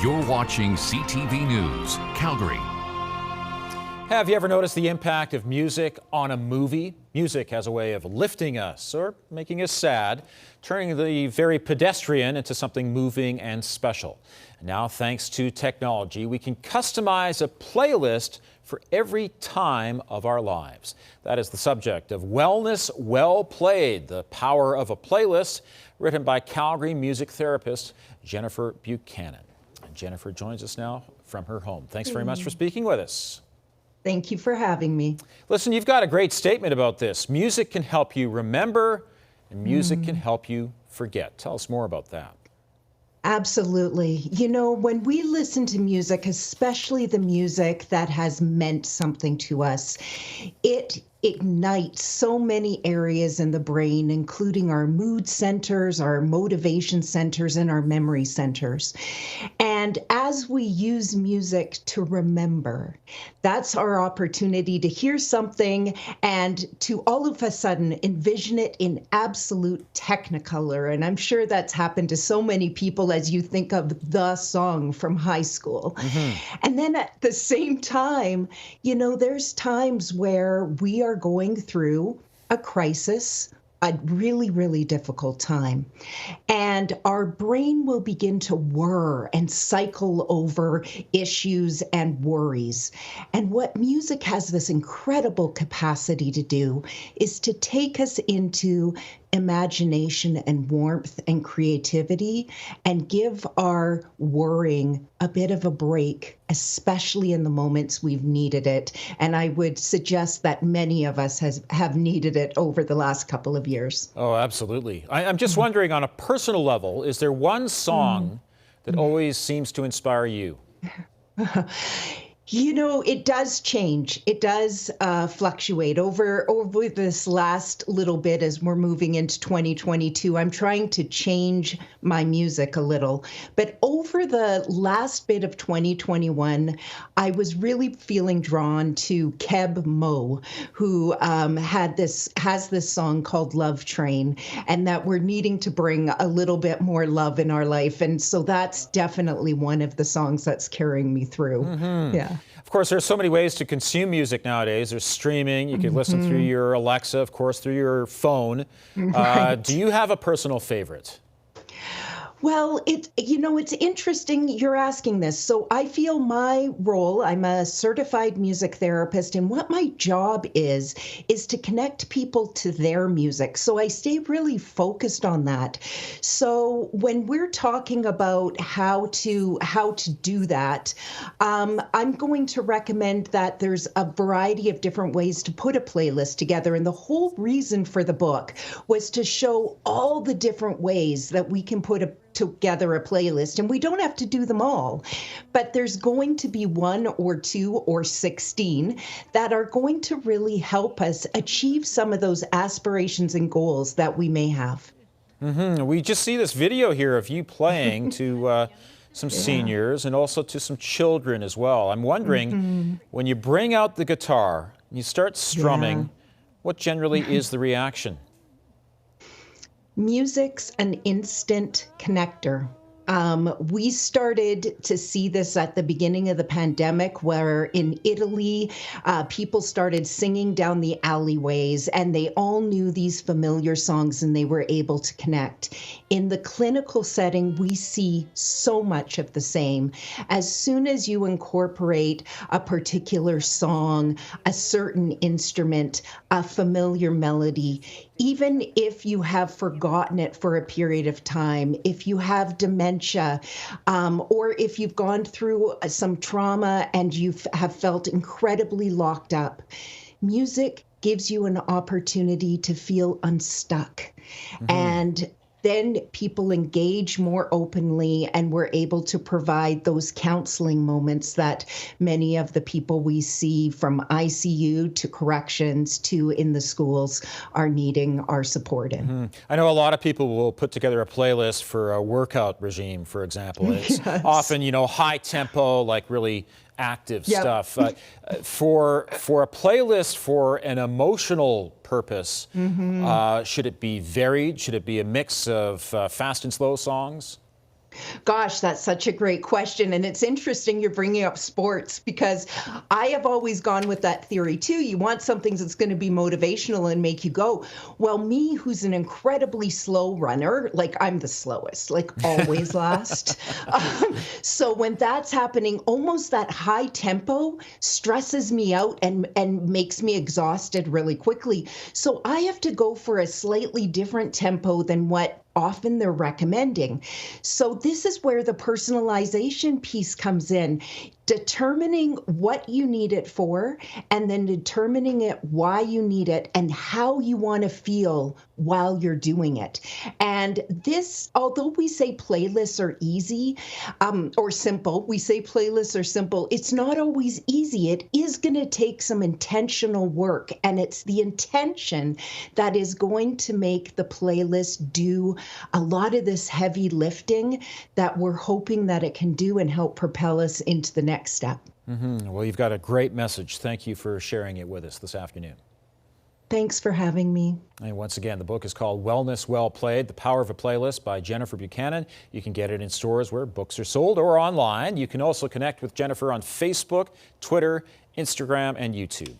You're watching CTV News, Calgary. Have you ever noticed the impact of music on a movie? Music has a way of lifting us or making us sad, turning the very pedestrian into something moving and special. Now, thanks to technology, we can customize a playlist for every time of our lives. That is the subject of Wellness Wellplayed, the power of a playlist, written by Calgary music therapist Jennifer Buchanan. And Jennifer joins us now from her home. Thanks very much for speaking with us. Thank you for having me. Listen, you've got a great statement about this. Music can help you remember, and music can help you forget. Tell us more about that. Absolutely. You know, when we listen to music, especially the music that has meant something to us, it ignites so many areas in the brain, including our mood centers, our motivation centers, and our memory centers. And as we use music to remember, that's our opportunity to hear something and to all of a sudden envision it in absolute technicolor. And I'm sure that's happened to so many people as you think of the song from high school. And then at the same time, you know, there's times where we are going through a crisis, a really, really difficult time. And our brain will begin to whir and cycle over issues and worries. And what music has this incredible capacity to do is to take us into imagination and warmth and creativity and give our worrying a bit of a break, especially in the moments we've needed it. And I would suggest that many of us have needed it over the last couple of years. Oh, absolutely. I'm just wondering, on a personal level, is there one song that always seems to inspire you? You know, it does change. It does fluctuate over this last little bit as we're moving into 2022. I'm trying to change my music a little. But over the last bit of 2021, I was really feeling drawn to Keb Mo, who has this song called Love Train, and that we're needing to bring a little bit more love in our life. And so that's definitely one of the songs that's carrying me through. Yeah. Of course, there's so many ways to consume music nowadays. There's streaming. You can listen through your Alexa, of course, through your phone. Right. Do you have a personal favorite? Well, it's interesting you're asking this. So I feel my role, I'm a certified music therapist, and what my job is to connect people to their music. So I stay really focused on that. So when we're talking about how to do that, I'm going to recommend that there's a variety of different ways to put a playlist together. And the whole reason for the book was to show all the different ways that we can put together a playlist, and we don't have to do them all, but there's going to be 1 or 2 or 16 that are going to really help us achieve some of those aspirations and goals that we may have. We just see this video here of you playing to some seniors and also to some children as well. I'm wondering, when you bring out the guitar, you start strumming, what generally is the reaction? Music's an instant connector. We started to see this at the beginning of the pandemic, where in Italy, people started singing down the alleyways and they all knew these familiar songs and they were able to connect. In the clinical setting, we see so much of the same. As soon as you incorporate a particular song, a certain instrument, a familiar melody, even if you have forgotten it for a period of time, if you have dementia, or if you've gone through some trauma and you have felt incredibly locked up, music gives you an opportunity to feel unstuck. And then people engage more openly, and we're able to provide those counseling moments that many of the people we see from ICU to corrections to in the schools are needing our support in. I know a lot of people will put together a playlist for a workout regime, for example. It's often, high tempo, like really active stuff. For a playlist for an emotional purpose, should it be varied? Should it be a mix of fast and slow songs? Gosh, that's such a great question. And it's interesting you're bringing up sports because I have always gone with that theory too. You want something that's going to be motivational and make you go. Well, me, who's an incredibly slow runner, like I'm the slowest, like always last. So when that's happening, almost that high tempo stresses me out and makes me exhausted really quickly. So I have to go for a slightly different tempo than what often they're recommending. So this is where the personalization piece comes in, determining what you need it for, and then determining it why you need it and how you want to feel while you're doing it. And this, although we say playlists are easy or simple, we say playlists are simple, it's not always easy. It is going to take some intentional work, and it's the intention that is going to make the playlist do a lot of this heavy lifting that we're hoping that it can do and help propel us into the next step. Well, you've got a great message. Thank you for sharing it with us this afternoon. Thanks for having me. And once again, the book is called Wellness Wellplayed, The Power of a Playlist by Jennifer Buchanan. You can get it in stores where books are sold or online. You can also connect with Jennifer on Facebook, Twitter, Instagram, and YouTube.